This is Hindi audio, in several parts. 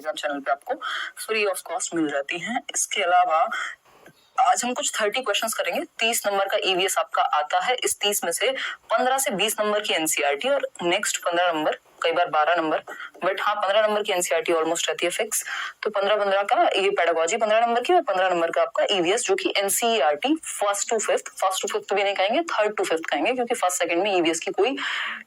एग्जाम चैनल पे आपको फ्री ऑफ कॉस्ट मिल जाती हैं। इसके अलावा आज हम कुछ 30 क्वेश्चंस करेंगे। 30 नंबर का ईवीएस आपका आता है। इस 30 में से 15 से 20 नंबर की एनसीईआरटी और नेक्स्ट 15 नंबर, कई बार 12 नंबर, बट हाँ 15 नंबर की एनसीईआरटी ऑलमोस्ट रहती है फिक्स। तो 15-15 का ये पेडागोजी 15 नंबर की और 15 नंबर का आपका ईवीएस, जो कि एनसीईआरटी फर्स्ट टू फिफ्थ भी नहीं कहेंगे, थर्ड टू फिफ्थ कहेंगे, क्योंकि फर्स्ट सेकंड में ईवीएस की कोई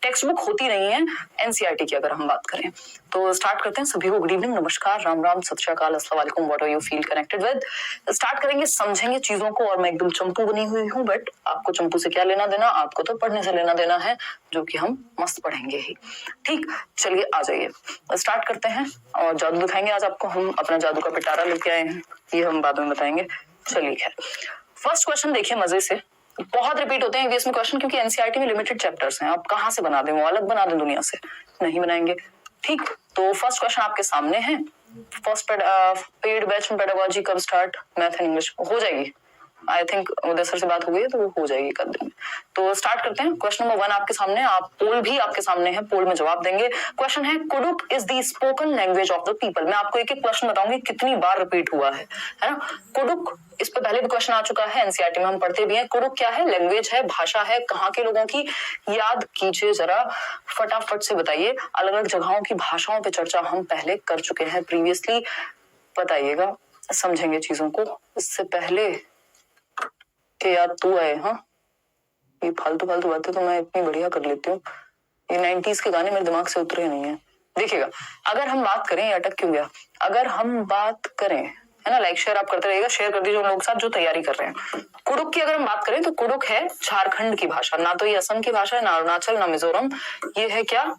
टेक्स्ट बुक होती नहीं है एनसीईआरटी की अगर हम बात करें। तो स्टार्ट करते हैं। सभी को गुड इवनिंग, नमस्कार, राम राम, सत श्री अकाल, अस्सलाम वालेकुम, what are you feel connected with. Start करेंगे, समझेंगे चीजों को। और मैं एकदम चंपू बनी हुई हूँ, बट आपको चंपू से क्या लेना देना, आपको तो पढ़ने से लेना देना है, जो कि हम मस्त पढ़ेंगे ही। ठीक, चलिए आ जाइए, स्टार्ट करते हैं। और जादू दिखाएंगे आज आपको। हम अपना जादू का पिटारा लेके आए हैं, ये हम बाद में बताएंगे। चलिए खैर, फर्स्ट क्वेश्चन देखिए मजे से। बहुत रिपीट होते हैं ईवीएस में क्वेश्चन, क्योंकि एनसीईआरटी में लिमिटेड चैप्टर्स हैं। आप कहाँ से बना दें, वो अलग बना दें दुनिया से, नहीं बनाएंगे। ठीक, तो फर्स्ट क्वेश्चन आपके सामने है। फर्स्ट पेड बैच में पेडागोजी कब स्टार्ट, मैथ एंड इंग्लिश हो जाएगी। आई थिंक उदय सर से बात हो गई है, तो वो हो जाएगी कर देंगे। तो स्टार्ट करते हैं। क्वेश्चन नंबर 1 आपके सामने, आप पोल भी आपके सामने है, पोल में जवाब देंगे। क्वेश्चन है, Kurukh is the spoken language of the people. मैं आपको एक एक क्वेश्चन बताऊंगी कितनी बार रिपीट हुआ है ना। कुडुक, इस पे पहले भी क्वेश्चन आ चुका है, एनसीईआरटी में हम पढ़ते भी हैं। कुडुक क्या है, लैंग्वेज है, भाषा है, कहाँ के लोगों की, याद कीजिए जरा, फटाफट से बताइए। अलग अलग जगहों की भाषाओं पे चर्चा हम पहले कर चुके हैं प्रीवियसली, बताइएगा, समझेंगे चीजों को। इससे पहले कि याद तू आए, हाँ ये फालतू फालतू बातें तो मैं इतनी बढ़िया कर लेती हूँ, ये 90s के गाने मेरे दिमाग से उतरे नहीं है। देखिएगा, अगर हम बात करें, ये अटक क्यों गया, अगर हम बात करें, है ना, लाइक शेयर आप करते रहिएगा, शेयर कर दीजिए उन लोग साथ जो तैयारी कर रहे हैं। कुडुक की अगर हम बात करें तो कुडुक है झारखंड की भाषा, ना तो ये असम की भाषा है, ना अरुणाचल, ना मिजोरम, ये है क्या,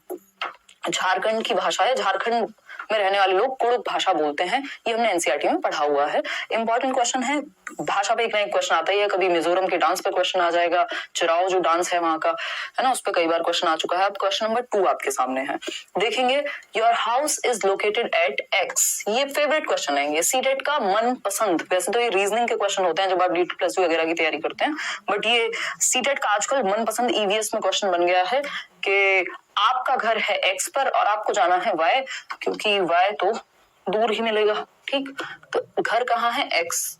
झारखंड की भाषा है। झारखंड में रहने वाले लोग कुडुक भाषा बोलते हैं, ये हमने एनसीईआरटी में पढ़ा हुआ है। इंपॉर्टेंट क्वेश्चन है, भाषा पे एक ना एक क्वेश्चन आता ही है। कभी मिजोरम के डांस पे क्वेश्चन आ जाएगा, चिराओ जो डांस है वहां का, है ना, उस पर कई बार क्वेश्चन आ चुका है। अब क्वेश्चन नंबर 2 आपके सामने है, देखेंगे। Your house is located at x, ये फेवरेट क्वेश्चन है, ये सीटेट का मन पसंद। वैसे तो ये रीजनिंग के क्वेश्चन होते हैं जब आप D2+2 वगैरह की तैयारी करते हैं, बट ये सीटेट का आजकल मन पसंद ईवीएस में क्वेश्चन बन गया है कि आपका घर है एक्स पर और आपको जाना है वाई, क्योंकि वाई तो दूर ही मिलेगा। ठीक, तो घर कहाँ है, एक्स,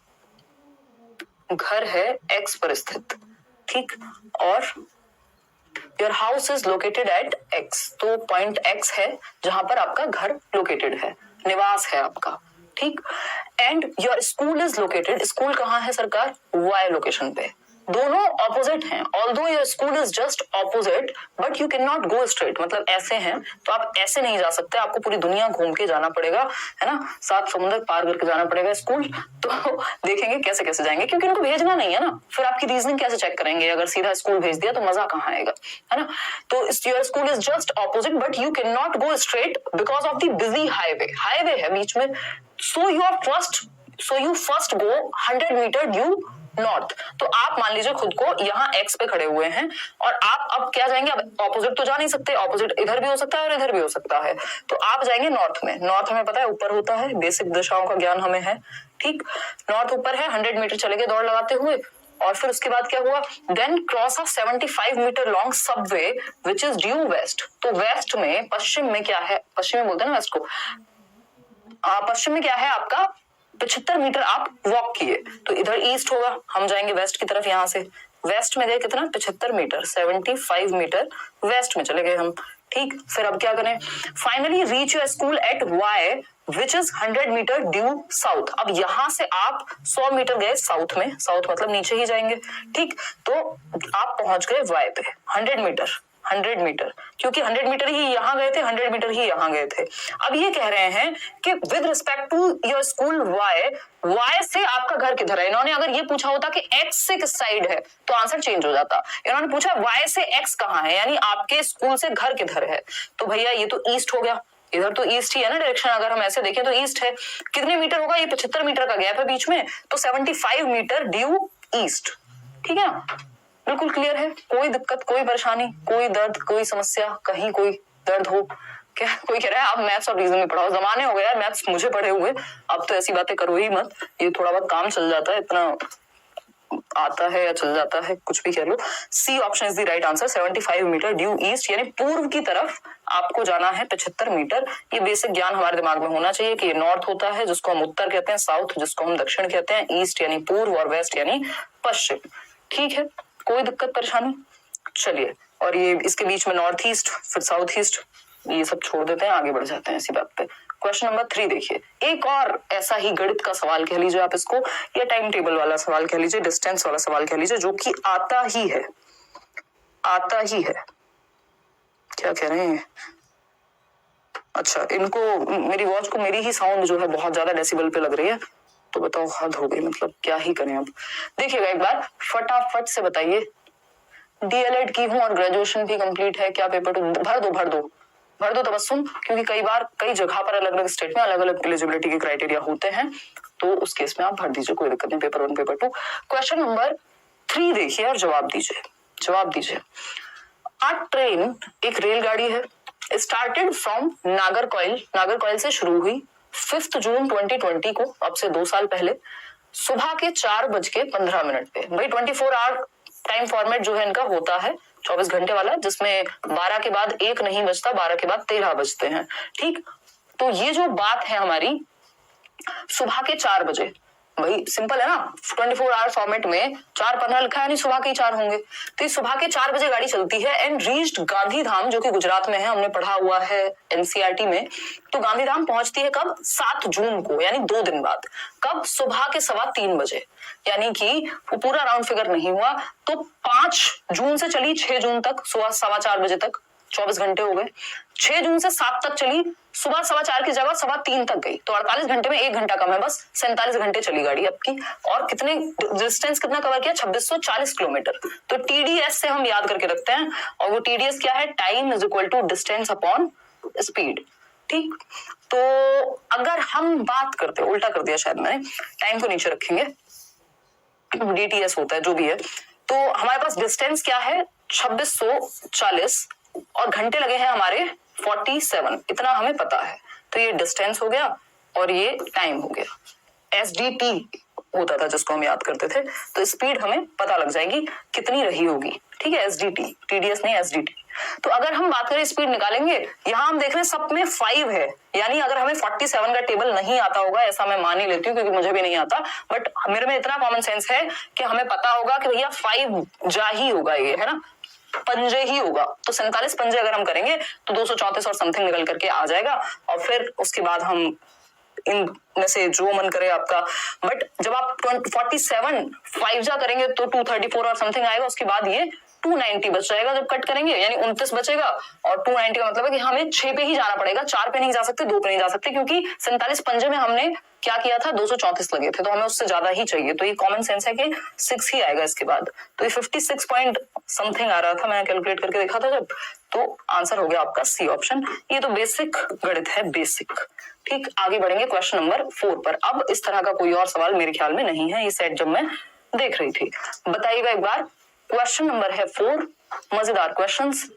घर है एक्स पर स्थित। ठीक, और your house is located at x, तो पॉइंट एक्स है जहां पर आपका घर लोकेटेड है, निवास है आपका। ठीक, and your school is located, school कहाँ है सरकार, वाई लोकेशन पे। दोनों ऑपोजिट हैं, although your school is just opposite, but you can not go straight, मतलब ऐसे हैं तो आप ऐसे नहीं जा सकते, आपको पूरी दुनिया घूम के जाना पड़ेगा, है ना, 7 समुद्र पार करके जाना पड़ेगा स्कूल। तो देखेंगे कैसे कैसे जाएंगे, क्योंकि इनको भेजना नहीं है ना, फिर आपकी रीजनिंग कैसे चेक करेंगे, अगर सीधा स्कूल भेज दिया तो मजा कहाँ आएगा, है ना। तो your school is just opposite but you can not go straight because of the busy highway, highway है बीच में। So you first go 100 meter due north. तो आप मान लीजिए खुद को यहाँ एक्स पे खड़े हुए हैं और आप अब क्या जाएंगे, अब ऑपोजिट तो जा नहीं सकते, ऑपोजिट इधर भी हो सकता है और इधर भी हो सकता है, तो आप जाएंगे नॉर्थ में। नॉर्थ हमें पता है ऊपर होता है, बेसिक दिशाओं का ज्ञान हमें है। ठीक, नॉर्थ ऊपर है, 100 मीटर चले गए दौड़ लगाते हुए, और फिर उसके बाद क्या हुआ, then cross of 75 meter long subway which is due west. तो वेस्ट में, पश्चिम में क्या है, पश्चिम में बोलते हैं ना वेस्ट को, पश्चिम में क्या है आपका, 75 मीटर आप वॉक किए, तो इधर ईस्ट होगा, हम जाएंगे वेस्ट की तरफ। यहाँ से वेस्ट में गए कितना, 75 मीटर, 75 मीटर वेस्ट में चले गए हम। ठीक, फिर अब क्या करें, finally reach your school at Y which is 100 meter due south. अब यहां से आप 100 मीटर गए साउथ में, साउथ मतलब नीचे ही जाएंगे। ठीक, तो आप पहुंच गए वाई पे 100 मीटर, क्योंकि 100 मीटर ही यहां गए थे, 100 मीटर ही यहां गए थे। अब ये कह रहे हैं कि with respect to your school Y से आपका घर किधर है। इन्होंने अगर ये पूछा होता कि एक्स से किस साइड है तो आंसर चेंज हो जाता। इन्होंने पूछा वाई से एक्स कहाँ है, यानी आपके स्कूल से घर किधर है, तो भैया ये तो ईस्ट हो गया, इधर तो ईस्ट ही है ना डायरेक्शन, अगर हम ऐसे देखें तो ईस्ट है। कितने मीटर होगा, ये 75 मीटर का गैप है बीच में, तो 75 मीटर ड्यू ईस्ट। ठीक है ना, बिल्कुल क्लियर है, कोई दिक्कत, कोई परेशानी, कोई दर्द, कोई समस्या, कहीं कोई दर्द हो क्या। कोई कह रहा है आप मैथ्स और रीजनिंग पढ़ाओ, जमाने हो गया मैथ्स मुझे पढ़े हुए, अब तो ऐसी बातें करो ही मत, ये थोड़ा बहुत काम चल जाता है, इतना आता है या चल जाता है, कुछ भी कह लो। C option is the right answer. 75 metre due east, यानी पूर्व की तरफ आपको जाना है 75 मीटर। ये बेसिक ज्ञान हमारे दिमाग में होना चाहिए कि ये नॉर्थ होता है जिसको हम उत्तर कहते हैं, साउथ जिसको हम दक्षिण कहते हैं, ईस्ट यानी पूर्व और वेस्ट यानी पश्चिम। ठीक है, कोई दिक्कत परेशानी? चलिए, और ये इसके बीच में नॉर्थ ईस्ट फिर साउथ ईस्ट, ये सब छोड़ देते हैं, आगे बढ़ जाते हैं इसी बात पे। क्वेश्चन नंबर 3 देखिए, एक और ऐसा ही गणित का सवाल कह लीजिए आप इसको, या टाइम टेबल वाला सवाल कह लीजिए, डिस्टेंस वाला सवाल कह लीजिए, जो कि आता ही है। क्या कह रहे हैं? अच्छा, इनको, मेरी वॉच को मेरी ही साउंड जो है बहुत ज्यादा डेसिबल पे लग रही है, तो बताओ हद हो गई, मतलब क्या ही करें अब। देखिएगा एक बार फटाफट से बताइए, डीएलएड की हूँ और ग्रेजुएशन भी कंप्लीट है, क्या पेपर भर दो तबस्सुम, क्योंकि कई बार कई जगह पर अलग अलग स्टेट में अलग अलग एलिजिबिलिटी के क्राइटेरिया होते हैं, तो उस केस में आप भर दीजिए, कोई दिक्कत नहीं। Paper 1 paper 2। क्वेश्चन नंबर 3 देखिए और जवाब दीजिए। आ ट्रेन एक रेलगाड़ी है, स्टार्टेड फ्रॉम नागरकोइल से शुरू हुई 5 जून 2020 को, अब से 2 साल पहले, सुबह के 4:15 पे। भाई 24 आवर टाइम फॉर्मेट जो है इनका होता है 24 घंटे वाला, जिसमें 12 के बाद 1 नहीं बजता, 12 के बाद 13 बजते हैं। ठीक, तो ये जो बात है हमारी सुबह के 4 बजे, भाई सिंपल है ना, 24 आवर फॉर्मेट में 4:15 लिखा है, नहीं सुबह के 4 होंगे, तो सुबह के 4 बजे गाड़ी चलती है एंड रीच्ड गांधीधाम, जो कि गुजरात में है, हमने पढ़ा हुआ है एनसीईआरटी में। तो गांधीधाम पहुंचती है कब? 7 जून को, यानी 2 दिन बाद। कब? सुबह के 3:15 बजे, यानी कि वो पूरा राउंड फिगर नहीं हुआ, तो 5 जून से चली 6 जून तक, सुबह 4:15 बजे तक, 24 घंटे हो गए। 6 जून से 7 तक चली, सुबह 4:15 की जगह 3:15 तक गई, तो 48 घंटे में 1 घंटा कम है, बस 47 घंटे चली गाड़ी आपकी। और कितने डिस्टेंस कितना कवर किया? 2640 किलोमीटर। तो टीडीएस से हम याद करके रखते हैं, और वो टीडीएस क्या है? Time is equal to distance upon speed. ठीक, तो अगर हम बात करते, उल्टा कर दिया शायद मैंने, टाइम को नीचे रखेंगे, डीटीएस होता है जो भी है, तो हमारे पास डिस्टेंस क्या है? 2640 और घंटे लगे हैं हमारे 47, इतना हमें पता है। तो ये डिस्टेंस हो गया और ये टाइम हो गया। एसडीटी होता था जिसको हम याद करते थे, तो स्पीड हमें पता लग जाएगी कितनी रही होगी। ठीक है, एसडीटी, टीडीएस नहीं एसडीटी। तो अगर हम बात करें स्पीड निकालेंगे, यहां हम देख रहे हैं सब में 5 है, यानी अगर हमें 47 का टेबल नहीं आता होगा, ऐसा मैं मान ही लेती हूँ क्योंकि मुझे भी नहीं आता, बट मेरे में इतना कॉमन सेंस है कि हमें पता होगा कि भैया 5 जा ही होगा, ये है ना, पंजे ही होगा। तो 47 पंजे अगर हम करेंगे तो 234 और समथिंग निकल करके आ जाएगा, और फिर उसके बाद हम इन में से जो मन करे आपका। बट जब आप 47 5 जा करेंगे तो 234 और समथिंग आएगा, उसके बाद ये 290 बच जाएगा जब कट करेंगे, यानी 29 बचेगा। और 290 का मतलब है कि हमें 6 पे ही जाना पड़ेगा, 4 पे नहीं जा सकते, 2 पे नहीं जा सकते, क्योंकि 47 पंजे में हमने क्या किया था? 234 लगे थे, तो हमें उससे ज्यादा ही चाहिए। तो ये कॉमन सेंस है कि 6 ही आएगा इसके बाद। तो ये 56 पॉइंट समथिंग आ रहा था, मैंने कैलकुलेट करके देखा था जब, तो आंसर हो गया आपका सी ऑप्शन। ये तो बेसिक गणित है, बेसिक। ठीक, आगे बढ़ेंगे क्वेश्चन नंबर 4 पर। अब इस तरह का कोई और सवाल मेरे ख्याल में नहीं है, ये सेट जब मैं देख रही थी। बताइएगा एक बार, क्वेश्चन नंबर है 4, मजेदार questions.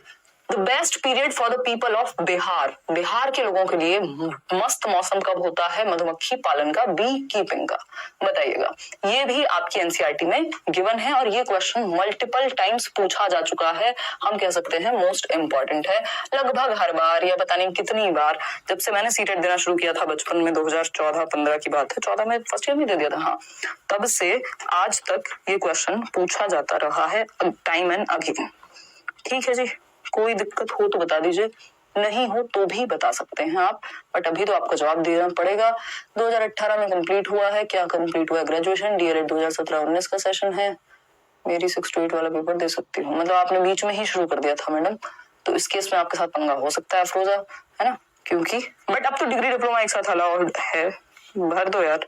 The best period for the people of Bihar, Bihar के लोगों के लिए मस्त मौसम कब होता है मधुमक्खी पालन का, बी कीपिंग का? बताइएगा। ये भी आपकी एनसीईआरटी में गिवन है और ये क्वेश्चन मल्टीपल टाइम्स पूछा जा चुका है, हम कह सकते हैं मोस्ट इंपॉर्टेंट है। लगभग हर बार, या पता नहीं कितनी बार, जब से मैंने सीटेट देना शुरू किया था बचपन में, 2014-15 की बात है, 14 में फर्स्ट ईयर में दे दिया था, हाँ, तब से आज तक ये क्वेश्चन पूछा जाता रहा है, टाइम एंड अगेन। ठीक है जी, कोई दिक्कत हो तो बता दीजिए, नहीं हो तो भी बता सकते हैं आप, बट अभी तो आपको जवाब देना पड़ेगा। 2018 में कंप्लीट हुआ है, क्या कंप्लीट हुआ है? ग्रेजुएशन। डीएलएड 2017-19 का सेशन है, मेरी 6 to 8 वाला पेपर दे सकती हूँ, मतलब आपने बीच में ही शुरू कर दिया था मैडम, तो इस केस में आपके साथ पंगा हो सकता है अफरोजा, है ना, क्योंकि बट अब तो डिग्री डिप्लोमा एक साथ अलाउड है, भर दो यार,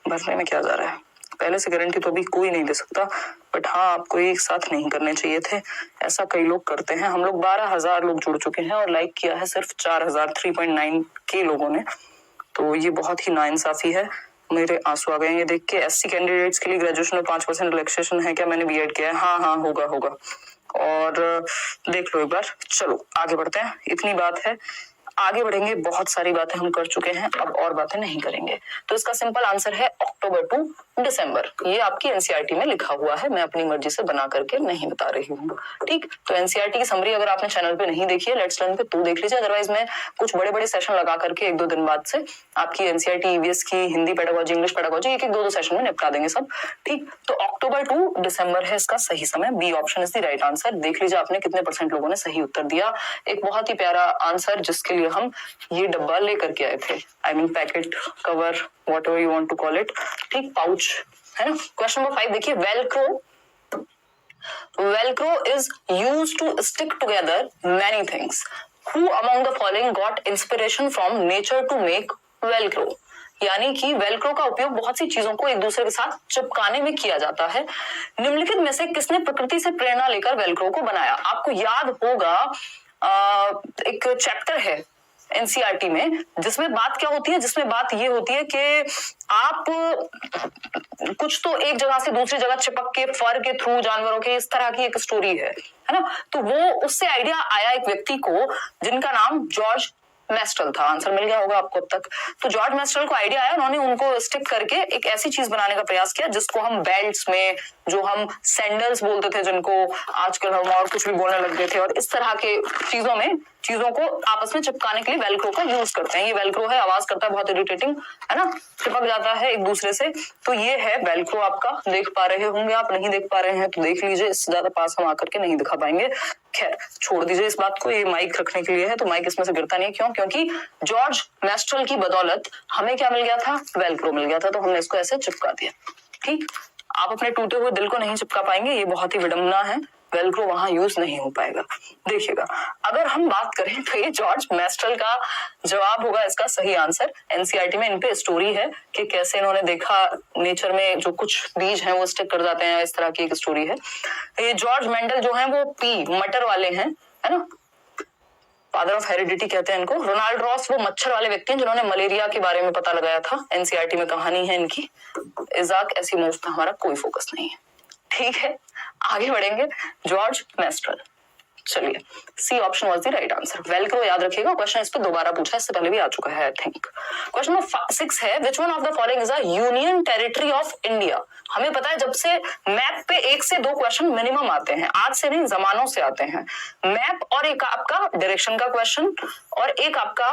भरने में क्या जा रहा है। पहले से गारंटी तो अभी कोई नहीं दे सकता, बट हाँ, आपको एक साथ नहीं करने चाहिए थे, ऐसा कई लोग करते हैं। हम लोग 12,000 लोग जुड़ चुके हैं और लाइक किया है सिर्फ 4,000, 3.9 के लोगों ने, तो ये बहुत ही नाइंसाफी है। मेरे आंसू आ गए ये देख के। एससी कैंडिडेट्स के लिए ग्रेजुएशन में 5% रिलैक्सेशन है क्या? मैंने बीएड किया है, हाँ होगा। और देख लो एक बार, चलो आगे बढ़ते हैं, इतनी बात है। आगे बढ़ेंगे, बहुत सारी बातें हम कर चुके हैं, अब और बातें नहीं करेंगे। तो इसका सिंपल आंसर है अक्टूबर टू दिसंबर। ये आपकी एनसीईआरटी में लिखा हुआ है, मैं अपनी मर्जी से बना करके नहीं बता रही हूँ। ठीक, तो एनसीईआरटी की समरी अगर आपने चैनल पे नहीं देखी है लेट्स लर्न पे तो देख लीजिए, अदरवाइज मैं कुछ बड़े बड़े सेशन लगा करके 1-2 दिन बाद से आपकी एनसीईआरटी ईवीएस की हिंदी पेडागोजी, इंग्लिश पेडागोजी एक 2 सेशन में निपटा देंगे सब। ठीक, तो अक्टूबर टू दिसंबर है इसका सही समय, B option is the right answer. देख लीजिए आपने कितने % लोगों ने सही उत्तर दिया। एक बहुत ही प्यारा आंसर जिसके लिए हम ये डब्बा लेकर के आए थे, I mean packet, cover, whatever you want to call it. ठीक, पाउच है ना। क्वेश्चन नंबर 5 देखिए, Velcro is used to stick together many things. Who among the following got inspiration from nature to make Velcro? यानी कि वेल्क्रो का उपयोग बहुत सी चीजों को एक दूसरे के साथ चिपकाने में किया जाता है। निम्नलिखित में से किसने प्रकृति से प्रेरणा लेकर वेल्क्रो को बनाया? आपको याद होगा एक चैप्टर है एनसीईआरटी में जिसमें बात क्या होती है, जिसमें बात ये होती है कि आप कुछ तो एक जगह से दूसरी जगह चिपक के फर के थ्रू जानवरों के, इस तरह की एक स्टोरी है ना। तो वो उससे आइडिया आया एक व्यक्ति को जिनका नाम जॉर्ज मेस्टल था। आंसर मिल गया होगा आपको अब तक। तो जॉर्ज मेस्टल को आइडिया आया, उन्होंने उनको स्टिक करके एक ऐसी चीज बनाने का प्रयास किया जिसको हम बेल्ट्स में, जो हम सैंडल्स बोलते थे जिनको आजकल हम और कुछ भी बोलने लग गए थे, और इस तरह के चीजों में चीजों को आपस में चिपकाने के लिए वेल्क्रो का यूज करते हैं। ये वेल्क्रो है, आवाज करता है बहुत इरिटेटिंग, है ना, चिपक जाता है एक दूसरे से। तो ये है वेल्क्रो, आपका देख पा रहे होंगे आप, नहीं देख पा रहे हैं तो देख लीजिए, इससे ज्यादा पास हम आकर के नहीं दिखा पाएंगे। खैर छोड़ दीजिए इस बात को, ये माइक रखने के लिए है तो माइक इसमें से गिरता नहीं है। क्यों? क्योंकि जॉर्ज मेस्ट्रल की बदौलत हमें क्या मिल गया था? वेल्क्रो मिल गया था, तो हमने इसको ऐसे चिपका दिया। ठीक, आप अपने टूटे हुए दिल को नहीं चिपका पाएंगे, ये बहुत ही विडंबना है, वेल्क्रो वहां यूज नहीं हो पाएगा। देखिएगा, अगर हम बात करें तो ये जॉर्ज मेस्ट्रल का जवाब होगा इसका सही आंसर। एनसीईआरटी में इन पे स्टोरी है कि कैसे इन्होंने देखा नेचर में जो कुछ बीज हैं वो स्टिक कर जाते हैं, इस तरह की एक स्टोरी है। ये जॉर्ज मेंडल जो है वो मटर वाले हैं, है ना, फादर ऑफ हेरिडिटी कहते हैं इनको। रोनाल्ड रॉस वो मच्छर वाले व्यक्ति हैं जिन्होंने मलेरिया के बारे में पता लगाया था। एनसीईआरटी में कहानी है इनकी। इजाक एसिमोव पे हमारा कोई फोकस नहीं है। ठीक है, आगे बढ़ेंगे। जॉर्ज मेस्ट्रल, चलिए C option was the right answer. Velcro याद रखिएगा, क्वेश्चन इस पे दोबारा पूछा, इससे पहले भी आ चुका है आई थिंक। क्वेश्चन नंबर 6 है, which one of the following is a union territory of India? हमें पता है जब से मैप पे 1 से 2 क्वेश्चन मिनिमम आते हैं, आज से नहीं जमानों से आते हैं मैप, और एक आपका डायरेक्शन का क्वेश्चन, और एक आपका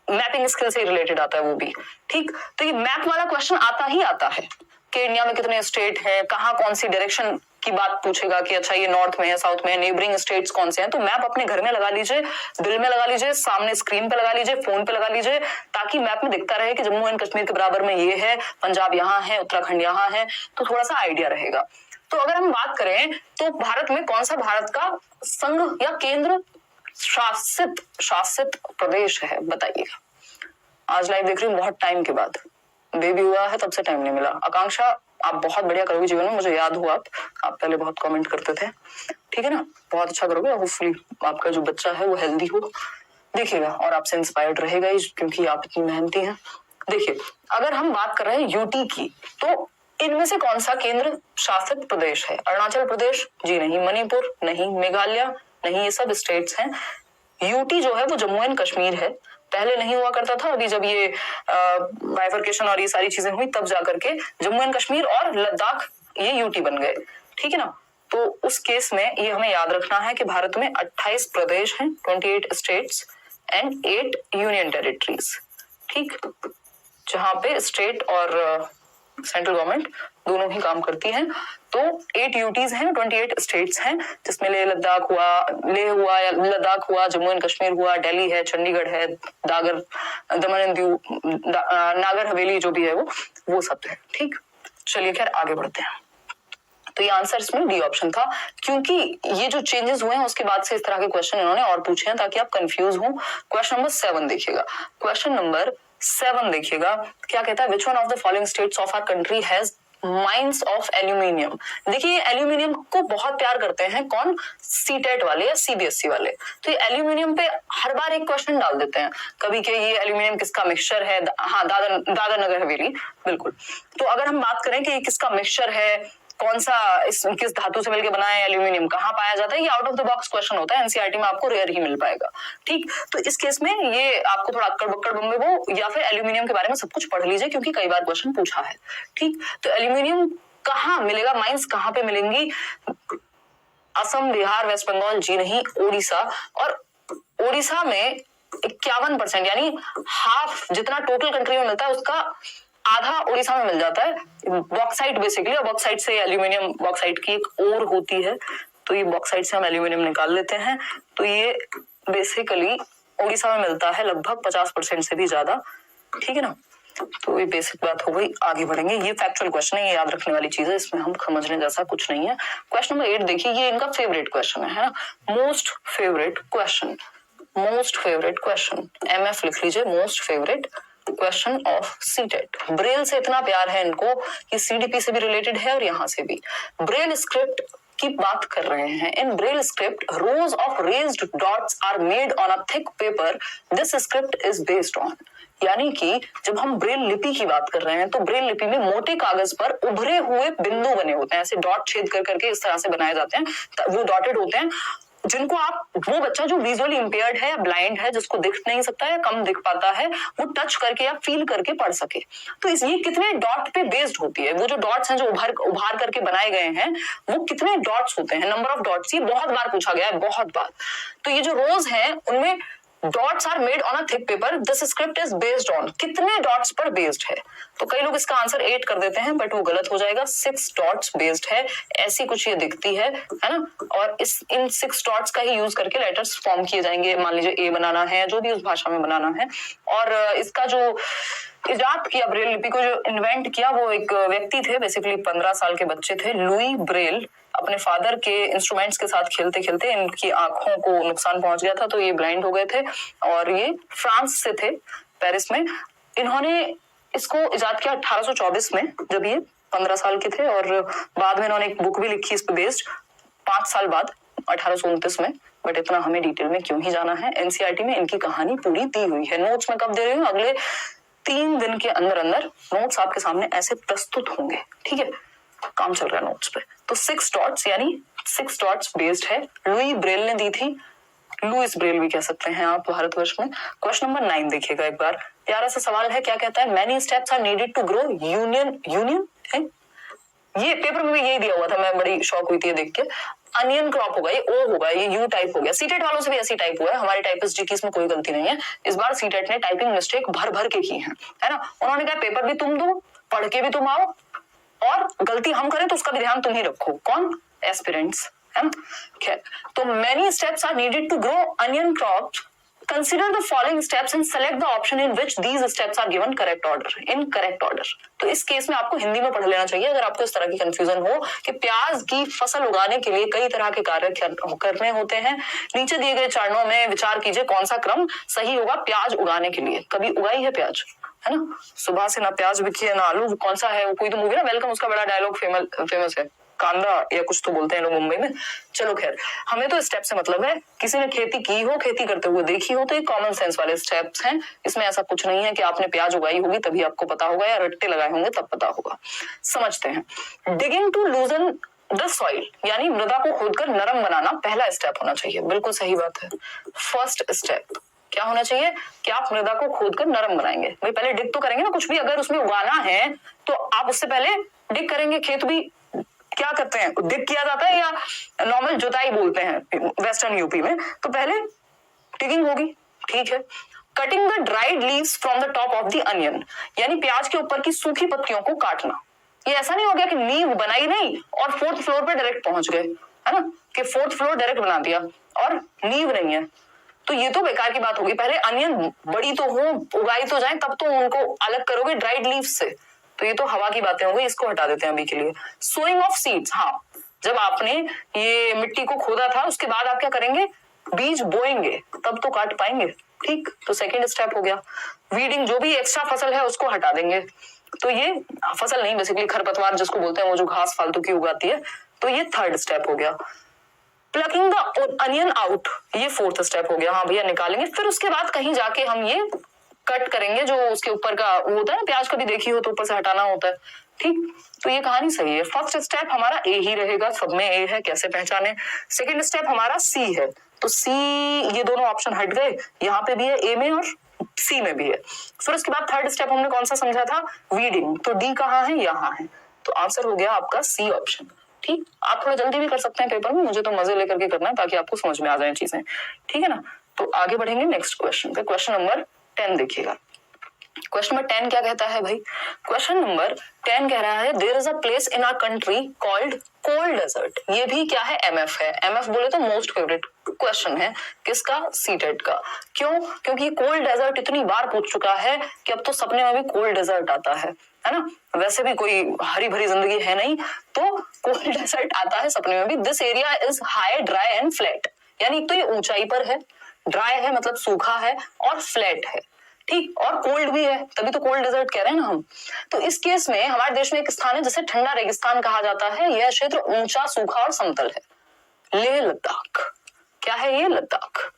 मैपिंग स्किल से रिलेटेड आता है वो भी। ठीक, तो ये मैप वाला क्वेश्चन आता ही आता है कि इंडिया में कितने स्टेट हैं, कहाँ कौन सी डायरेक्शन की बात पूछेगा कि अच्छा ये नॉर्थ में है, साउथ में है, नेबरिंग स्टेट्स कौन से हैं। तो मैप अपने घर में लगा लीजिए, दिल में लगा लीजिए, सामने स्क्रीन पे लगा लीजिए, फोन पे लगा लीजिए, ताकि मैप में दिखता रहे कि जम्मू एंड कश्मीर के बराबर में ये है, पंजाब यहाँ है, उत्तराखंड यहाँ है, तो थोड़ा सा आइडिया रहेगा। तो अगर हम बात करें तो भारत में कौन सा भारत का संघ या केंद्र शासित प्रदेश है, बताइएगा। आज लाइव देख रही हूँ बहुत टाइम के बाद, बेबी हुआ है तब से टाइम नहीं मिला। आकांक्षा आप बहुत बढ़िया करोगे जीवन में, मुझे याद हुआ आप पहले बहुत कमेंट करते थे, ठीक है ना, बहुत अच्छा करोगे। होपफुली आपका जो बच्चा है वो हेल्दी हो, देखिएगा, और आपसे इंस्पायर्ड रहेगा ही क्योंकि आप इतनी मेहनती हैं। देखिए, अगर हम बात कर रहे हैं यूटी की, तो इनमें से कौन सा केंद्र शासित प्रदेश है? अरुणाचल प्रदेश जी नहीं, मणिपुर नहीं, मेघालय नहीं, ये सब स्टेट्स हैं। यूटी जो है वो जम्मू एंड कश्मीर है, पहले नहीं हुआ करता था, अभी जब ये बाइफर्केशन और ये सारी चीजें हुई तब जाकर के जम्मू एंड कश्मीर और लद्दाख ये यूटी बन गए, ठीक है ना। तो उस केस में ये हमें याद रखना है कि भारत में 28 प्रदेश हैं, 28 स्टेट्स एंड 8 यूनियन टेरिटरीज, ठीक, जहां पे स्टेट और सेंट्रल गवर्नमेंट दोनों ही काम करती हैं। तो 8 यूटीज हैं, 28 स्टेट्स हैं, जिसमें लेह हुआ या लद्दाख हुआ, जम्मू एंड कश्मीर हुआ, दिल्ली है, चंडीगढ़ है, दमन एंड दीव, नागर हवेली जो भी है वो सब है। ठीक, चलिए खैर आगे बढ़ते हैं। तो ये आंसर इसमें डी ऑप्शन था, क्योंकि ये जो चेंजेस हुए हैं उसके बाद से इस तरह के क्वेश्चन इन्होंने और पूछे हैं ताकि आप कंफ्यूज हो। क्वेश्चन नंबर 7 देखिएगा, क्वेश्चन नंबर 7 देखिएगा, क्या कहता है, which one of the following states of our country has mines of aluminium? देखिए, एल्यूमिनियम को बहुत प्यार करते हैं कौन? सीटेट वाले या सीबीएसई वाले। तो ये एल्यूमिनियम पे हर बार एक क्वेश्चन डाल देते हैं, कभी कि ये एल्यूमिनियम किसका मिक्सचर है। हाँ, दादर नगर हवेली, बिल्कुल। तो अगर हम बात करें कि ये किसका मिक्सचर है, कौन सा किस धातु से मिलकर बना है, एल्यूमिनियम कहाँ पाया जाता है, ये out of the box question होता है, एनसीईआरटी में आपको रेयर ही मिल पाएगा। ठीक, तो इस केस में ये आपको थोड़ा अक्कड़ बक्कड़ बम्बे वो या फिर एल्यूमिनियम के बारे में सब कुछ पढ़ लीजिए, क्योंकि कई बार क्वेश्चन पूछा है। ठीक, तो एल्यूमिनियम कहाँ मिलेगा, माइंस कहाँ पे मिलेंगी, असम, बिहार, वेस्ट बंगाल, जी नहीं, उड़ीसा। और उड़ीसा में 51% यानी हाफ जितना टोटल कंट्री में मिलता है उसका आधा उड़ीसा में मिल जाता है, बॉक्साइट बेसिकली। और बॉक्साइट से एल्यूमिनियम, बॉक्साइट की एक ओर होती है, तो ये बॉक्साइट से हम एल्यूमिनियम निकाल लेते हैं। तो ये बेसिकली उड़ीसा में मिलता है लगभग 50% से भी ज्यादा। ठीक है ना, तो ये बेसिक बात हो गई, आगे बढ़ेंगे। ये फैक्चुअल क्वेश्चन है, ये याद रखने वाली चीज है, इसमें हम समझने जैसा कुछ नहीं है। क्वेश्चन नंबर 8 देखिए, ये इनका फेवरेट क्वेश्चन है ना, most favourite question, most favourite question, MF लिख लीजिए, most favourite question of CTET. Braille से इतना प्यार है इनको कि CDP से भी रिलेटेड है और यहां से भी। ब्रेल स्क्रिप्ट की बात कर रहे हैं। In Braille script rows of raised dots are made on a thick paper, this script is based on. यानी कि जब हम ब्रेल लिपि की बात कर रहे हैं तो ब्रेल लिपि में मोटे कागज पर उभरे हुए बिंदु बने होते हैं, ऐसे डॉट छेद कर करके इस तरह से बनाए जाते हैं, वो डॉटेड होते हैं, जिनको आप, वो बच्चा जो विजुअली इंपेयर्ड है या ब्लाइंड है, जिसको दिख नहीं सकता है, कम दिख पाता है, वो टच करके या फील करके पढ़ सके। तो ये कितने डॉट पे बेस्ड होती है, वो जो डॉट्स हैं जो उभार करके बनाए गए हैं, वो कितने डॉट्स होते हैं, नंबर ऑफ डॉट्स, ये बहुत बार पूछा गया है, बहुत बार। तो ये जो रोज है उनमें dots are made on a thick paper, this script is based on, कितने डॉट्स पर बेस्ड है। तो कई लोग इसका आंसर 8 कर देते हैं, बट वो गलत हो जाएगा, 6 डॉट्स बेस्ड है, ऐसी कुछ ये दिखती है ना। और इन 6 डॉट्स का ही यूज करके लेटर्स फॉर्म किए जाएंगे, मान लीजिए ए बनाना है, जो भी उस भाषा में बनाना है। और इसका जो इजाद किया, ब्रेल लिपि को जो इन्वेंट किया, वो एक व्यक्ति थे, बेसिकली 15 साल के बच्चे थे, लुई ब्रेल। अपने फादर के इंस्ट्रूमेंट्स के साथ खेलते खेलते इनकी आंखों को नुकसान पहुंच गया था, तो ये ब्लाइंड हो गए थे। और ये फ्रांस से थे, पेरिस में। इन्होंने इसको इजाद किया 1824 में, जब ये 15 साल के थे। और बाद में इन्होंने एक बुक भी लिखी इस पे बेस्ड, 5 साल बाद 1829 में। बट इतना हमें डिटेल में क्यों ही जाना है, एनसीईआरटी में इनकी कहानी पूरी दी हुई है। नोट्स में कब दे रही हूँ, अगले 3 दिन के अंदर अंदर नोट्स आपके सामने ऐसे प्रस्तुत होंगे। ठीक है, काम चल रहा है नोट्स पे। तो 6 डॉट्स यानी 6 डॉट्स बेस्ड है, लुई ब्रेल ने दी थी, लुइस ब्रेल भी कह सकते हैं आप भारतवर्ष में। क्वेश्चन नंबर 9 देखिएगा एक बार, प्यारा सा सवाल है, क्या कहता है, many steps are needed to grow onion है। ये पेपर में भी यही दिया हुआ था, मैं बड़ी शॉक हुई थी देख के। अनियन क्रॉप होगा, ये ओ होगा, ये यू टाइप हो गया। सीटेट वालों से भी ऐसी टाइप हुआ है, हमारे टाइपिस्ट जी की इसमें कोई गलती नहीं है। इस बार सीटेट ने टाइपिंग मिस्टेक भर भर के की है ना। उन्होंने कहा पेपर भी तुम दो, पढ़ के भी तुम आओ, और गलती हम करें तो उसका भी ध्यान तुम ही रखो। कौन, एस्पिरेंट्स, है ना। तो many steps are needed to grow onion crop, consider the following steps and select the option in which these steps are given correct order, in correct order. तो इस केस में आपको हिंदी में पढ़ लेना चाहिए अगर आपको इस तरह की कंफ्यूजन हो कि प्याज की फसल उगाने के लिए कई तरह के कार्य करने होते हैं। नीचे दिए गए चरणों में विचार कीजिए कौन सा क्रम सही होगा प्याज उगाने के लिए। कभी उगाई है प्याज, है ना। सुबह से ना प्याज बिकी है ना आलू, कौन सा है वो, कोई तो मूवी ना वेलकम, उसका बड़ा डायलॉग फेमस है, कांदा या कुछ तो बोलते हैं लोग मुंबई में। चलो खैर, हमें तो स्टेप से मतलब है, किसी ने खेती की हो, खेती करते हुए देखी हो, तो ये कॉमन सेंस वाले स्टेप्स हैं। इसमें ऐसा कुछ नहीं है कि आपने प्याज उगाई होगी तभी आपको पता होगा, या रट्टे लगाए होंगे तब पता होगा। समझते हैं। Digging to loosen the soil, यानी मृदा को खोदकर नरम बनाना पहला स्टेप होना चाहिए। बिल्कुल सही बात है, फर्स्ट स्टेप क्या होना चाहिए कि आप मृदा को खोदकर नरम बनाएंगे। भाई पहले डिग तो करेंगे ना, कुछ भी अगर उसमें उगाना है तो आप उससे पहले डिग करेंगे। खेत भी क्या करते हैं, डिग किया जाता है या नॉर्मल जुताई बोलते हैं वेस्टर्न यूपी में, तो पहले डिगिंग होगी। ठीक है। Cutting the dried leaves from the top of the onion, यानी प्याज के ऊपर की सूखी पत्तियों को काटना। ये ऐसा नहीं हो गया कि नींव बनाई नहीं और 4th फ्लोर पे डायरेक्ट पहुंच गए, है ना, कि 4th फ्लोर डायरेक्ट बना दिया और नींव नहीं है, तो ये तो बेकार की बात होगी। पहले अनियन बड़ी तो हो, उगाई तो जाए, तब तो उनको अलग करोगे ड्राइड लीव्स से। तो ये तो हवा की बातें हो गई, इसको हटा देते हैं अभी के लिए। सोइंग ऑफ सीड्स, हाँ, जब आपने ये मिट्टी को खोदा था उसके बाद आप क्या करेंगे, बीज बोएंगे, तब तो काट पाएंगे। ठीक, तो सेकेंड स्टेप हो गया। वीडिंग, जो भी एक्स्ट्रा फसल है उसको हटा देंगे। तो ये फसल नहीं, बेसिकली खरपतवार जिसको बोलते हैं, वो जो घास फालतू की उगाती है, तो ये थर्ड स्टेप हो गया। प्लकिंग द अनियन आउट, ये 4th स्टेप हो गया। हाँ भैया निकालेंगे, फिर उसके बाद कहीं जाके हम ये कट करेंगे, जो उसके ऊपर का वो होता है ना, प्याज कभी देखी हो तो ऊपर से हटाना होता है, ठीक। तो ये कहानी सही है। फर्स्ट स्टेप हमारा ए ही रहेगा, सब में ए है, कैसे पहचाने। सेकेंड स्टेप हमारा सी है, तो सी, ये दोनों ऑप्शन हट गए, यहाँ पे भी है ए में और सी में भी है। फिर उसके बाद थर्ड स्टेप हमने कौन सा समझा था, वीडिंग, तो डी कहाँ है, यहाँ है, तो आंसर हो गया आपका सी ऑप्शन, ठीक। आप थोड़ा जल्दी भी कर सकते हैं पेपर में, मुझे तो मजे लेकर के करना है ताकि आपको समझ में आ जाए चीजें, ठीक है ना। तो आगे बढ़ेंगे नेक्स्ट क्वेश्चन पे। क्वेश्चन नंबर 10 देखिएगा। क्वेश्चन नंबर 10 क्या कहता है भाई, क्वेश्चन नंबर 10 कह रहा है there is a place in our country called cold desert. ये भी क्या है, एमएफ है। एमएफ बोले तो मोस्ट फेवरेट क्वेश्चन है किसका, सीटेट का। क्यों, क्योंकि कोल्ड डेजर्ट इतनी बार पूछ चुका है कि अब तो सपने में भी कोल्ड डेजर्ट आता है ना। वैसे भी कोई हरी भरी जिंदगी है नहीं, तो कोल्ड डेजर्ट आता है सपने में भी। This area is high, dry and flat, यानी एक तो ये ऊंचाई पर है, ड्राई है मतलब सूखा है, और फ्लैट है, ठीक, और कोल्ड भी है, तभी तो कोल्ड डेजर्ट कह रहे हैं ना हम। तो इस केस में हमारे देश में एक स्थान है जिसे ठंडा रेगिस्तान कहा जाता है। यह क्षेत्र ऊंचा, सूखा और समतल है। लेह लद्दाख, क्या है ये, लद्दाख।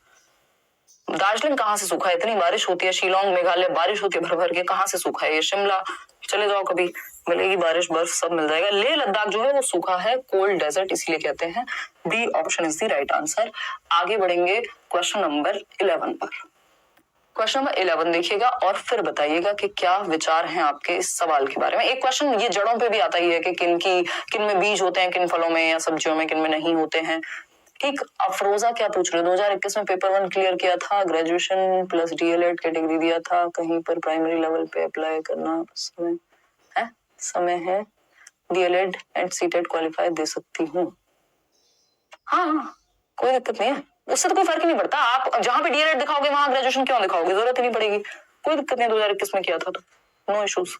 दार्जिलिंग कहाँ से सूखा है, इतनी बारिश होती है, शिलोंग मेघालय बारिश होती है भर भर के, कहाँ से सूखा है ये, शिमला चले जाओ कभी, मिलेगी बारिश, बर्फ सब मिल जाएगा। लेह लद्दाख जो है वो सूखा है, कोल्ड डेजर्ट इसलिए कहते हैं। B option is the right answer. आगे बढ़ेंगे क्वेश्चन नंबर 11 पर। क्वेश्चन नंबर 11 देखिएगा और फिर बताइएगा कि क्या विचार हैं आपके इस सवाल के बारे में। एक क्वेश्चन ये जड़ों पे भी आता ही है कि किन में बीज होते हैं, किन फलों में या सब्जियों में, किन में नहीं होते हैं, ठीक। अफरोजा क्या पूछ रहे हो, 2021 में पेपर 1 क्लियर किया था, ग्रेजुएशन प्लस डीएलएड कैटेगरी दिया था, कहीं पर प्राइमरी लेवल पे अप्लाई करना समय है, डीएलएड एंड सीटेट क्वालिफाई दे सकती हूँ। हाँ, कोई दिक्कत नहीं है, उससे तो कोई फर्क नहीं पड़ता। आप जहां पे डीएलएड दिखाओगे वहां ग्रेजुएशन क्यों दिखाओगे, जरूरत ही नहीं पड़ेगी, कोई दिक्कत नहीं। 2021 में किया था तो नो इश्यूज,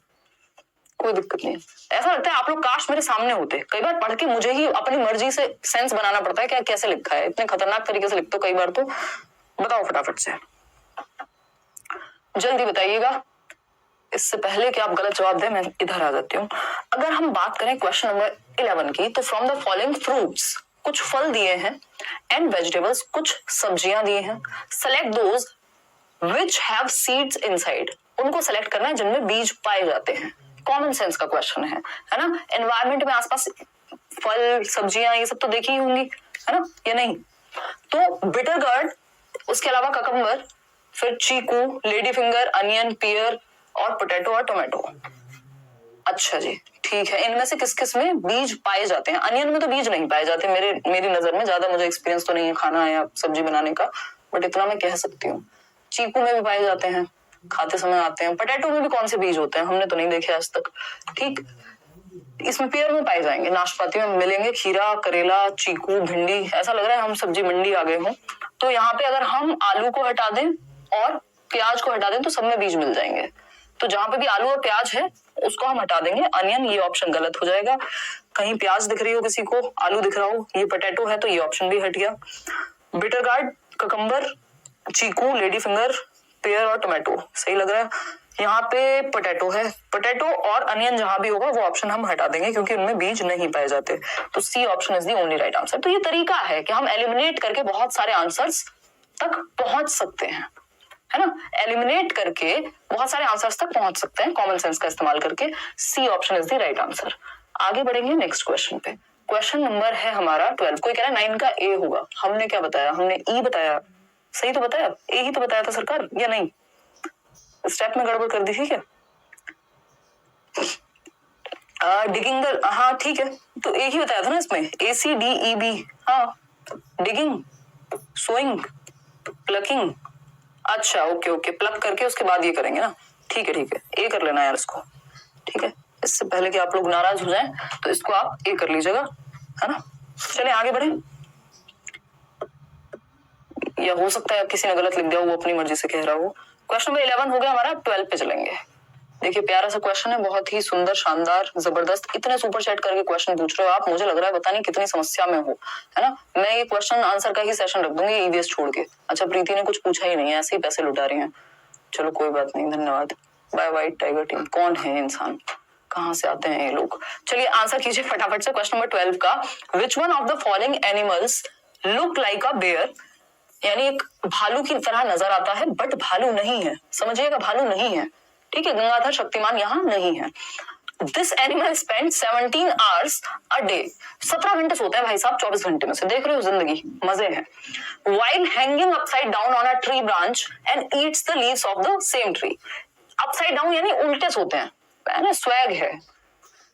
कोई दिक्कत नहीं। ऐसा लगता है आप लोग काश मेरे सामने होते। कई बार पढ़ के मुझे ही अपनी मर्जी से सेंस बनाना पड़ता है क्या कैसे लिखा है, इतने खतरनाक तरीके से लिखते हो कई बार। तो बताओ फटाफट से, जल्दी बताइएगा, इससे पहले कि आप गलत जवाब दें मैं इधर आ जाती हूँ। अगर हम बात करें क्वेश्चन नंबर 11 की, तो फ्रॉम द फॉलोइंग फ्रूट्स, कुछ फल दिए हैं, एंड वेजिटेबल्स, कुछ सब्जियां दिए हैं, select those which have seeds inside, उनको सेलेक्ट करना है जिनमें बीज पाए जाते हैं। कॉमन सेंस का क्वेश्चन है ना। एनवायरमेंट में आसपास फल सब्जियां ये सब तो देखी ही होंगी, है ना, या नहीं। तो बिटर गर्ड, उसके अलावा ककम्बर, फिर चीकू, लेडी फिंगर, अनियन, पियर और पोटैटो और टोमेटो। अच्छा जी, ठीक है। इनमें से किस किस में बीज पाए जाते हैं? अनियन में तो बीज नहीं पाए जाते मेरी नजर में, ज्यादा मुझे एक्सपीरियंस तो नहीं है खाना या सब्जी बनाने का, बट इतना मैं कह सकती हूँ। चीकू में भी पाए जाते हैं, खाते समय आते हैं। पोटैटो में भी कौन से बीज होते हैं, हमने तो नहीं देखे आज तक, ठीक। इसमें पेयर में पाए जाएंगे, नाशपाती में मिलेंगे, खीरा, करेला, चीकू, भिंडी। ऐसा लग रहा है हम सब्जी मंडी आ गए हों। तो यहाँ पे अगर हम आलू को हटा दें और प्याज को हटा दें तो सब में बीज मिल जाएंगे। तो जहां पे भी आलू और प्याज है उसको हम हटा देंगे। अनियन, ये ऑप्शन गलत हो जाएगा। कहीं प्याज दिख रही हो किसी को, आलू दिख रहा हो, ये पोटैटो है तो ये ऑप्शन भी हट गया। बिटर गार्ड, ककम्बर, चीकू, लेडी फिंगर, पेयर और टोमेटो सही लग रहा है। यहाँ पे पोटैटो है, पोटैटो और अनियन जहां भी होगा वो ऑप्शन हम हटा देंगे क्योंकि उनमें बीज नहीं पाए जाते। तो C option is the only right answer. तो ये तरीका है कि हम एलिमिनेट करके बहुत सारे आंसर्स तक पहुंच सकते हैं, है ना। एलिमिनेट करके बहुत सारे आंसर्स तक पहुंच सकते हैं कॉमन सेंस का इस्तेमाल करके। C option is the right answer. आगे बढ़ेंगे नेक्स्ट क्वेश्चन पे। क्वेश्चन नंबर है हमारा 12। कोई कह रहा है 9 का ए होगा, हमने क्या बताया, हमने ई बताया, सही तो बताया, ए ही तो बताया था सरकार, या नहीं? स्टेप में गड़बड़ कर दी थी क्या? डिगिंग, हाँ ठीक है, तो ए ही बताया था ना इसमें, ACDEB। हाँ, डिगिंग, सोइंग, प्लकिंग। अच्छा ओके, प्लग करके उसके बाद ये करेंगे ना, ठीक है, ए कर लेना यार इसको, ठीक है। इससे पहले कि आप लोग नाराज हो जाएं तो इसको आप ए कर लीजिएगा, है ना। चलिए आगे बढ़े, या हो सकता है किसी ने गलत लिख दिया, वो अपनी मर्जी से कह रहा हो। क्वेश्चन नंबर 11 हो गया हमारा, 12 पे चलेंगे। देखिए प्यारा सा क्वेश्चन है, बहुत ही सुंदर, शानदार, जबरदस्त। इतने सुपर चैट करके क्वेश्चन पूछ रहे हो आप, मुझे लग रहा है पता नहीं कितनी समस्या में हो, है ना। मैं ये क्वेश्चन आंसर का ही सेशन रख दूंगी ईवीएस छोड़ के। अच्छा, प्रीति ने कुछ पूछा ही नहीं है, ऐसे ही पैसे लुटा रही हैं। चलो कोई बात नहीं, धन्यवाद। बाय व्हाइट टाइगर टीम, कौन है इंसान, कहां से आते हैं ये लोग? चलिए आंसर कीजिए फटाफट से क्वेश्चन नंबर 12 का। Which one of the following animals look like a bear यानी एक भालू की तरह नजर आता है बट भालू नहीं है, समझिएगा, भालू नहीं है, ठीक है, गंगाधर शक्तिमान यहाँ नहीं है। This animal spend 17 hours a day, 17 घंटे सोते हैं भाई साहब 24 घंटे में से, देख रहे हो जिंदगी, मजे हैं। While hanging upside down on a tree branch and eats the leaves of the same tree, upside down यानी उल्टे सोते हैं, है ना, स्वैग है,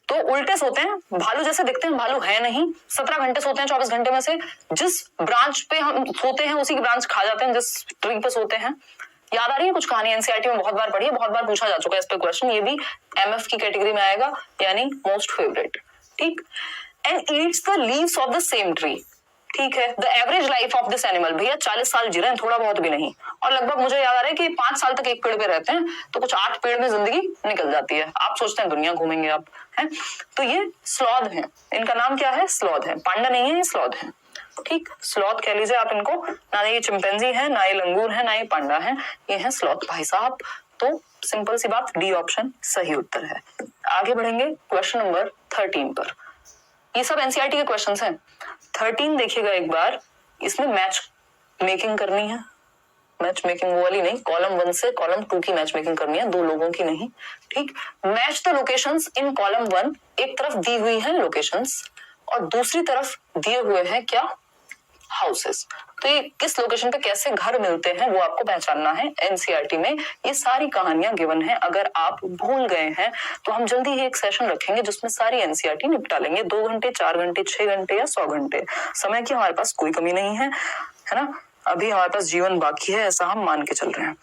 तो उल्टे सोते हैं, भालू जैसे दिखते हैं, भालू है नहीं, 17 घंटे सोते हैं 24 घंटे में से, जिस ब्रांच पे हम सोते हैं उसी की ब्रांच खा जाते हैं, जिस ट्री पे सोते हैं। याद आ रही है कुछ कहानी, एनसीईआरटी में बहुत बार पढ़ी है, बहुत बार पूछा जा चुका है इस पे क्वेश्चन, ये भी एमएफ की कैटेगरी में आएगा, यानी मोस्ट फेवरेट, ठीक। And eats the leaves of the same tree, ठीक है। The average life of this animal, भैया 40 साल जी रहे हैं, थोड़ा बहुत भी नहीं, और लगभग मुझे याद आ रहा है कि 5 साल तक एक पेड़ पे रहते हैं, तो कुछ 8 पेड़ में जिंदगी निकल जाती है। आप सोचते हैं दुनिया घूमेंगे आप, हैं, तो ये स्लॉथ है, इनका नाम क्या है, स्लॉथ है, पांडा नहीं है, ये स्लॉथ है, ठीक, स्लॉथ कह लीजिए आप इनको, ना ये चिंपैंजी है, ना ये लंगूर है, ना ये पांडा है, ये है स्लॉथ भाई साहब। तो सिंपल सी बात, डी ऑप्शन सही उत्तर है। आगे बढ़ेंगे क्वेश्चन नंबर 13 पर, ये सब एनसीईआरटी के क्वेश्चंस हैं। 13 देखिएगा एक बार, इसमें मैच मेकिंग करनी है, मैच मेकिंग वो वाली नहीं, कॉलम 1 से कॉलम 2 की मैच मेकिंग करनी है, 2 लोगों की नहीं, ठीक। Match the locations in column 1, एक तरफ दी हुई है लोकेशंस और दूसरी तरफ दिए हुए हैं क्या, हाउसेस, तो ये किस लोकेशन पे कैसे घर मिलते हैं वो आपको पहचानना है। एनसीईआरटी में ये सारी कहानियां गिवन है, अगर आप भूल गए हैं तो हम जल्दी ही एक सेशन रखेंगे जिसमें सारी एनसीईआरटी निपटा लेंगे, 2 घंटे 4 घंटे 6 घंटे या 100 घंटे, समय की हमारे पास कोई कमी नहीं है ना, अभी हमारे पास जीवन बाकी है, ऐसा हम मान के चल रहे हैं,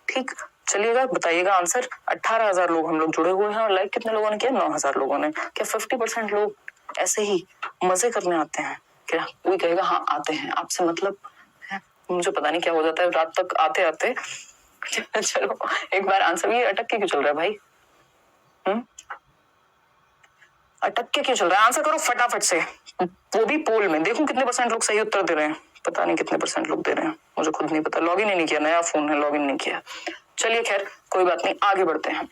ठीक। चलिएगा, बताइएगा आंसर। 18,000 लोग हम लोग जुड़े हुए हैं और लाइक कितने लोगों ने किया, 9,000 लोगों ने। क्या 50% लोग ऐसे ही मजे करने आते हैं क्या, कोई कहेगा हाँ आते हैं, आपसे मतलब है, मुझे पता नहीं क्या हो जाता है रात तक आते आते। चलो एक बार आंसर, ये अटक के क्यों चल रहा है भाई, अटक के क्यों चल रहा है, आंसर करो फटाफट से, वो भी पोल में, देखो कितने % लोग सही उत्तर दे रहे हैं, पता नहीं कितने % लोग दे रहे हैं, मुझे खुद नहीं पता, लॉगिन ही नहीं किया, नया फोन है, लॉगिन नहीं किया। चलिए खैर कोई बात नहीं, आगे बढ़ते हैं।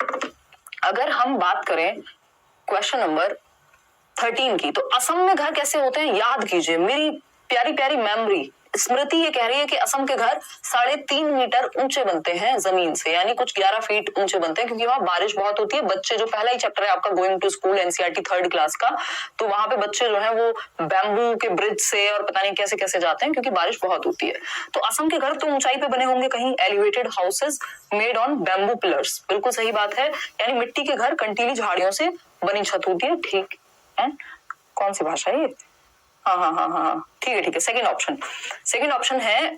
अगर हम बात करें क्वेश्चन नंबर 13 की, तो असम में घर कैसे होते हैं, याद कीजिए, मेरी प्यारी प्यारी मेमोरी स्मृति ये कह रही है कि असम के घर 3.5 मीटर ऊंचे बनते हैं जमीन से, यानी कुछ 11 फीट ऊंचे बनते हैं, क्योंकि वहां बारिश बहुत होती है। बच्चे, जो पहला ही चैप्टर है आपका going to school NCERT 3rd class का, तो वहां पे बच्चे जो है वो बैम्बू के ब्रिज से और पता नहीं कैसे कैसे जाते हैं, क्योंकि बारिश बहुत होती है। तो असम के घर तो ऊंचाई पे बने होंगे, कहीं elevated houses made on bamboo pillars, बिल्कुल सही बात है, यानी मिट्टी के घर कंटीली झाड़ियों से बनी छत होती है, ठीक है। कौन सी भाषा है ये, हाँ, ठीक है, सेकंड ऑप्शन है,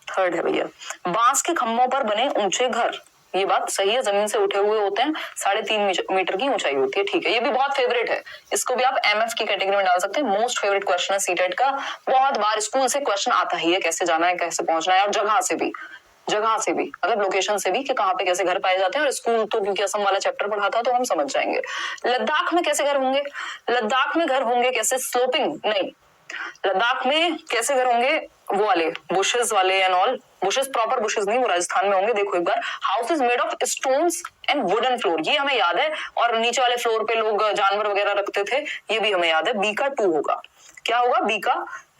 3rd है भैया, बांस के खम्भों पर बने ऊंचे घर, ये बात सही है, जमीन से उठे हुए होते हैं, 3.5 मीटर की ऊंचाई होती है, ठीक है। ये भी बहुत फेवरेट है, इसको भी आप एमएफ की कैटेगरी में डाल सकते हैं, मोस्ट फेवरेट क्वेश्चन है सीटेट का, बहुत बार स्कूल से क्वेश्चन आता ही है, कैसे जाना है, कैसे पहुंचना है, और जगह से भी, मतलब लोकेशन से भी, कि कहाँ पे कैसे घर पाए जाते हैं, और स्कूल तो क्योंकि असम वाला चैप्टर पढ़ा था तो हम समझ जाएंगे। लद्दाख में कैसे घर होंगे, लद्दाख में घर होंगे कैसे, स्लोपिंग नहीं, लद्दाख में कैसे घर होंगे, वो वाले बुशेस वाले and all, bushes proper bushes नहीं, वो राजस्थान में होंगे। देखो एक बार, house is made of stones and wooden floor, ये हमें याद है, और नीचे वाले फ्लोर पे लोग जानवर वगैरह रखते थे, ये भी हमें याद है। बी का 2 होगा, क्या होगा, बी का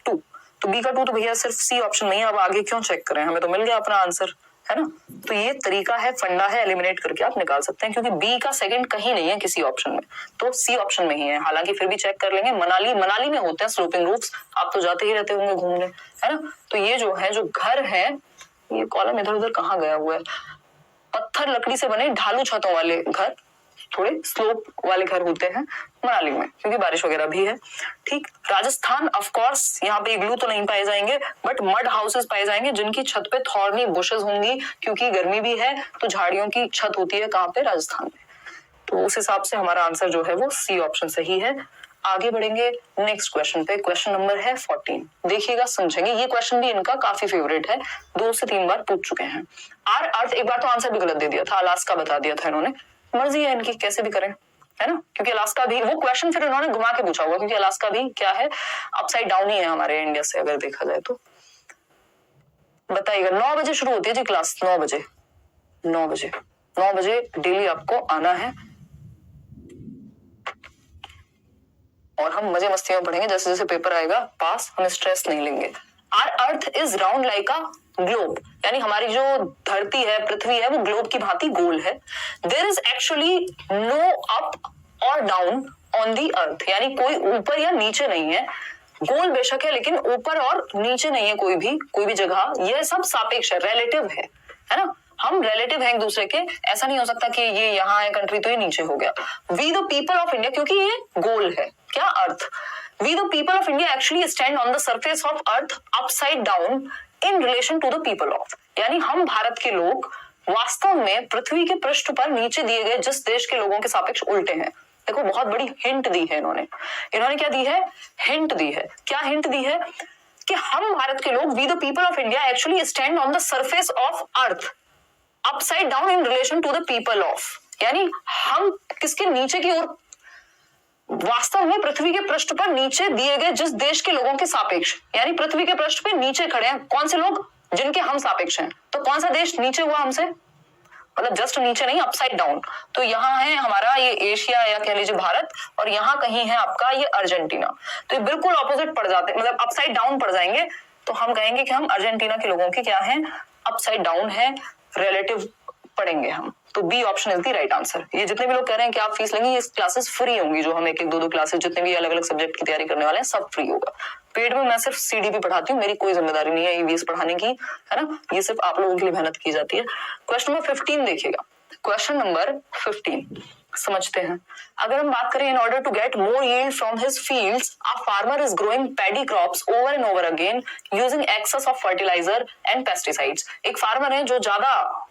2, तो बी का 2 तो भैया सिर्फ सी ऑप्शन नहीं है, अब आगे क्यों चेक करें, हमें तो मिल गया अपना आंसर, है ना। तो ये तरीका है, फंडा है, एलिमिनेट करके आप निकाल सकते हैं, क्योंकि बी का सेकंड कहीं नहीं है किसी ऑप्शन में, तो सी ऑप्शन में ही है। हालांकि फिर भी चेक कर लेंगे, मनाली में होते हैं स्लोपिंग रूफ्स, आप तो जाते ही रहते होंगे घूमने, है ना। तो ये जो है, जो घर है, ये कॉलम इधर उधर कहाँ गया हुआ है, पत्थर लकड़ी से बने ढालू छतों वाले घर, थोड़े स्लोप वाले घर होते हैं मनाली में, क्योंकि बारिश वगैरह भी है, ठीक। राजस्थान ऑफ कोर्स, यहाँ पे इग्लू तो नहीं पाए जाएंगे, बट मड हाउसेस पाए जाएंगे, जिनकी छत पे थॉर्नी बुशेस होंगी, क्योंकि गर्मी भी है, तो झाड़ियों की छत होती है कहाँ पे, राजस्थान में। तो उस हिसाब से हमारा आंसर जो है वो सी ऑप्शन सही है। आगे बढ़ेंगे नेक्स्ट क्वेश्चन पे, क्वेश्चन नंबर है 14, देखिएगा समझेंगे, ये क्वेश्चन भी इनका काफी फेवरेट है, 2 से 3 बार पूछ चुके हैं। आर अर्थ, एक बार तो आंसर भी गलत दे दिया था, अलास्का बता दिया था इन्होंने, मर्जी है इनकी, कैसे भी करें, है ना, क्योंकि अलास्का भी, वो क्वेश्चन फिर इन्होंने घुमा के पूछा हुआ, क्योंकि अलास्का भी क्या है, अपसाइड डाउन ही है हमारे इंडिया से अगर देखा जाए तो। बताइएगा, 9 बजे शुरू होती है जी क्लास, 9 बजे डेली आपको आना है, और हम मजे मस्ती में पढ़ेंगे, जैसे जैसे पेपर आएगा पास, हम स्ट्रेस नहीं लेंगे, our earth is round like a globe, यानी हमारी जो धरती है, पृथ्वी है, वो ग्लोब की भांति गोल है। There is actually no up और डाउन ऑन दी अर्थ, यानी कोई ऊपर या नीचे नहीं है। गोल बेशक है लेकिन ऊपर और नीचे नहीं है कोई भी जगह। यह सब सापेक्ष है, रिलेटिव है ना। हम रिलेटिव हैं एक दूसरे के, ऐसा नहीं हो सकता कि ये यहाँ है कंट्री तो ये नीचे हो गया। We the people of India, क्योंकि ये गोल है, क्या earth, we the people of India actually stand on the surface of earth upside down in relation to the people of, यानी हम भारत के लोग वास्तव में पृथ्वी के पृष्ठ पर नीचे दिए गए जिस देश के लोगों के सापेक्ष उल्टे हैं। देखो बहुत बड़ी हिंट दी है इन्होंने क्या दी है, हिंट दी है। क्या हिंट दी है कि हम भारत के लोग, we the people of India actually stand on the surface of earth upside down in relation to the people of, यानी हम किसके नीचे की ओर, वास्तव में पृथ्वी के पृष्ठ पर नीचे दिए गए जिस देश के लोगों के सापेक्ष, यानी पृथ्वी के पृष्ठ पे नीचे खड़े हैं कौन से लोग, जिनके हम सापेक्ष हैं। तो कौन सा देश नीचे हुआ हमसे, मतलब जस्ट नीचे नहीं, अपसाइड डाउन। तो यहाँ है हमारा ये एशिया या कह लीजिए भारत, और यहाँ कहीं है आपका ये अर्जेंटीना। तो ये बिल्कुल ऑपोजिट पड़ जाते हैं, मतलब अपसाइड डाउन पड़ जाएंगे। तो हम कहेंगे कि हम अर्जेंटीना के लोगों के क्या है, अपसाइड डाउन है, रिलेटिव पढ़ेंगे हम। तो B option is the right answer. ये जितने भी लोग कह रहे हैं कि आप फीस लेंगे, ये क्लासेस फ्री होंगी, जो हम एक एक दो क्लासेस जितने भी अलग अलग सब्जेक्ट की तैयारी करने वाले हैं सब फ्री होगा। पेड में मैं सिर्फ सीडीपी पढ़ाती हूँ, मेरी कोई जिम्मेदारी नहीं है ईवीएस पढ़ाने की, है ना। ये सिर्फ आप लोगों के लिए मेहनत की जाती है। क्वेश्चन नंबर 15 देखिएगा, क्वेश्चन नंबर 15 समझते हैं। अगर हम बात करें, in order to get more yield from his fields, a farmer is growing paddy crops over and over again using excess of fertiliser and pesticides. एक फार्मर है जो ज्यादा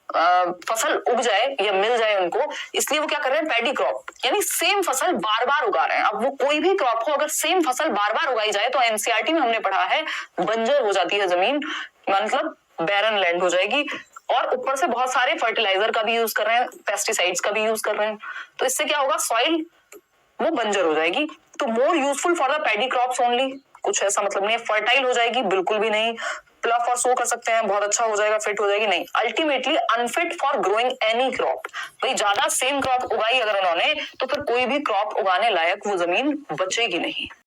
फसल उग जाए या मिल जाए उनको, इसलिए वो क्या कर रहे हैं, पैडी क्रॉप, यानी सेम फसल बार बार उगा रहे हैं। अब वो कोई भी क्रॉप हो, अगर सेम फसल बार बार उगाई जाए तो एनसीईआरटी में हमने पढ़ा है बंजर हो जाती है जमीन, मतलब बैरन लैंड हो जाएगी। और ऊपर से बहुत सारे फर्टिलाइजर का भी यूज कर रहे हैं, पेस्टिसाइड्स का भी यूज कर रहे हैं, तो इससे क्या होगा, सॉइल वो बंजर हो जाएगी। तो more useful for the paddy crops only, कुछ ऐसा मतलब नहीं है। फर्टाइल हो जाएगी, बिल्कुल भी नहीं। प्लफ और सो कर सकते हैं, बहुत अच्छा हो जाएगा, फिट हो जाएगी, नहीं। Ultimately unfit for growing any crop, भाई ज्यादा सेम क्रॉप उगाई अगर उन्होंने तो फिर कोई भी क्रॉप उगाने लायक वो जमीन बचेगी नहीं।